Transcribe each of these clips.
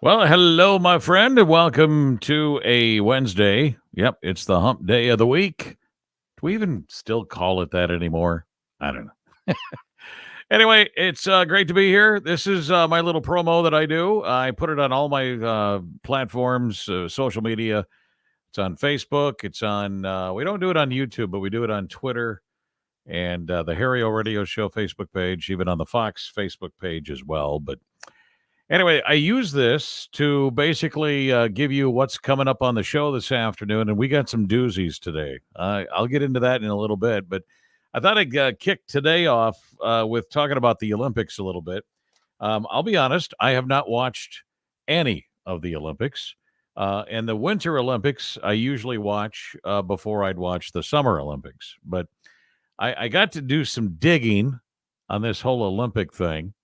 Well, hello, my friend, and welcome to a Wednesday. Yep, it's the hump day of the week. Do we even still call it that anymore? I don't know. Anyway, it's great to be here. This is my little promo that I do. I put it on all my platforms, social media. It's on Facebook. It's on, we don't do it on YouTube, but we do it on Twitter and the Harry O Radio Show Facebook page, even on the Fox Facebook page as well. But anyway, I use this to basically give you what's coming up on the show this afternoon, and we got some doozies today. I'll get into that in a little bit, but I thought I'd kick today off with talking about the Olympics a little bit. I'll be honest, I have not watched any of the Olympics. And the Winter Olympics, I usually watch before I'd watch the Summer Olympics. But I got to do some digging on this whole Olympic thing.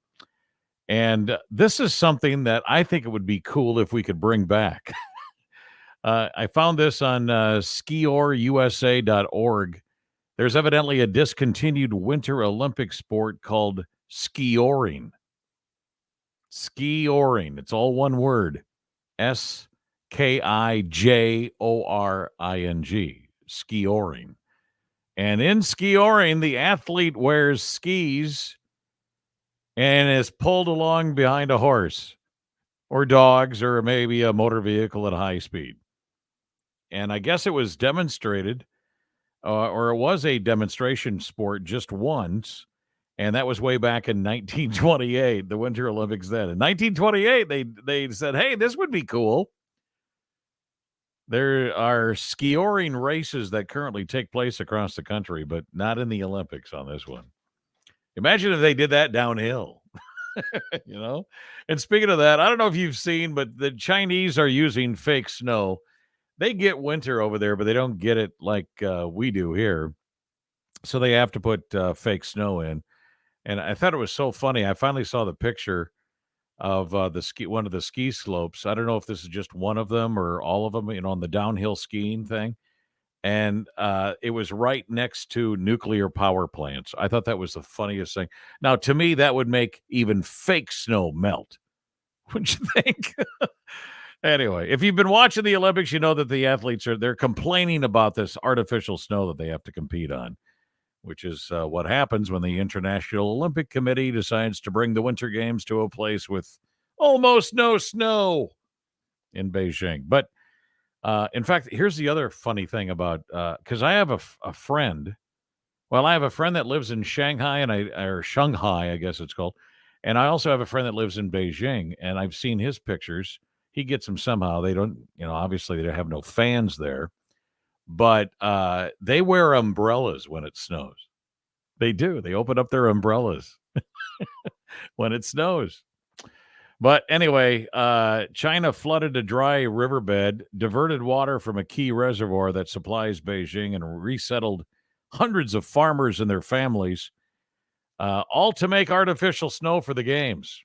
And this is something that I think it would be cool if we could bring back. I found this on skiorusa.org. There's evidently a discontinued Winter Olympic sport called skioring. Skioring. It's all one word. SkijOring. Skioring. And in skioring, the athlete wears skis and is pulled along behind a horse or dogs or maybe a motor vehicle at high speed. And I guess it was demonstrated or it was a demonstration sport just once. And that was way back in 1928, the Winter Olympics then. In 1928, they said, hey, this would be cool. There are skioring races that currently take place across the country, but not in the Olympics on this one. Imagine if they did that downhill. you know? And speaking of that, I don't know if you've seen, but the Chinese are using fake snow. They get winter over there, but they don't get it like we do here. So they have to put fake snow in. And I thought it was so funny. I finally saw the picture of one of the ski slopes. I don't know if this is just one of them or all of them, on the downhill skiing thing. And it was right next to nuclear power plants. I thought that was the funniest thing. Now, to me, that would make even fake snow melt. Wouldn't you think? Anyway, if you've been watching the Olympics, you know that the athletes they're complaining about this artificial snow that they have to compete on, which is what happens when the International Olympic Committee decides to bring the Winter Games to a place with almost no snow in Beijing. But in fact, here's the other funny thing about because I have a friend. Well, I have a friend that lives in Shanghai or Shanghai, I guess it's called, and I also have a friend that lives in Beijing, and I've seen his pictures. He gets them somehow. They don't, obviously they have no fans there, but they wear umbrellas when it snows. They do. They open up their umbrellas when it snows. But anyway, China flooded a dry riverbed, diverted water from a key reservoir that supplies Beijing, and resettled hundreds of farmers and their families, all to make artificial snow for the games.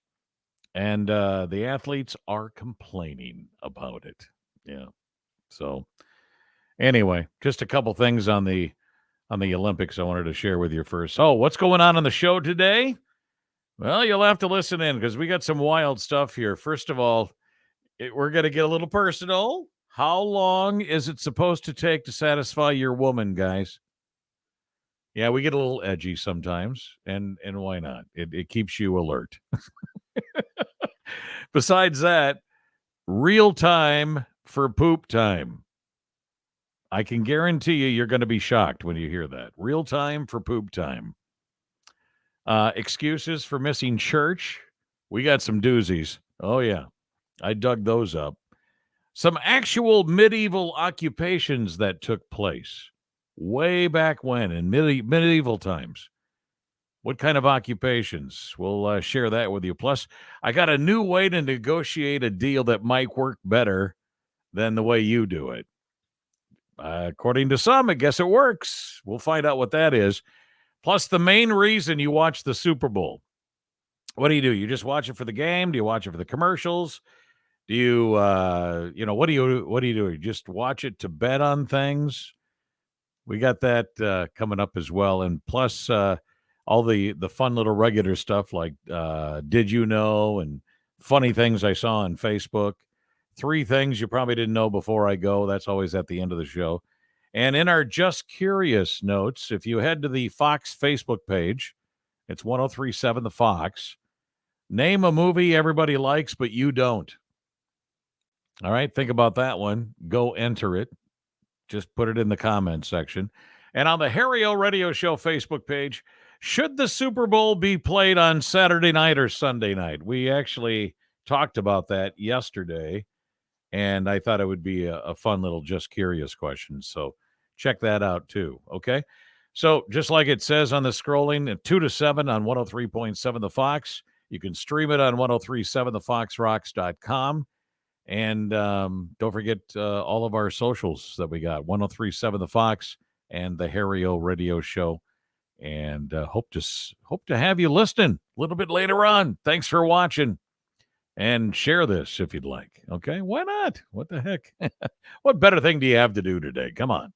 And the athletes are complaining about it. Yeah. So anyway, just a couple things on the Olympics I wanted to share with you first. Oh, what's going on the show today? Well, you'll have to listen in because we got some wild stuff here. First of all, we're going to get a little personal. How long is it supposed to take to satisfy your woman, guys? Yeah, we get a little edgy sometimes, and why not? It keeps you alert. Besides that, real time for poop time. I can guarantee you're going to be shocked when you hear that. Real time for poop time. Excuses for missing church. We got some doozies. Oh, yeah. I dug those up. Some actual medieval occupations that took place way back when in medieval times. What kind of occupations? We'll share that with you. Plus, I got a new way to negotiate a deal that might work better than the way you do it. According to some, I guess it works. We'll find out what that is. Plus, the main reason you watch the Super Bowl. What do? You just watch it for the game? Do you watch it for the commercials? Do you, what do you do? You just watch it to bet on things? We got that coming up as well. And plus, all the fun little regular stuff like Did You Know and funny things I saw on Facebook, 3 things you probably didn't know before I go. That's always at the end of the show. And in our Just Curious notes, if you head to the Fox Facebook page, it's 1037 The Fox. Name a movie everybody likes, but you don't. All right, think about that one. Go enter it. Just put it in the comments section. And on the Harry O Radio Show Facebook page, should the Super Bowl be played on Saturday night or Sunday night? We actually talked about that yesterday, and I thought it would be a fun little Just Curious question. So check that out too, okay? So just like it says on the scrolling, at 2 to 7 on 103.7 The Fox. You can stream it on 1037thefoxrocks.com. And don't forget all of our socials that we got, 1037 The Fox and the Harry O Radio Show. And hope to have you listening a little bit later on. Thanks for watching. And share this if you'd like. Okay? Why not? What the heck? What better thing do you have to do today? Come on.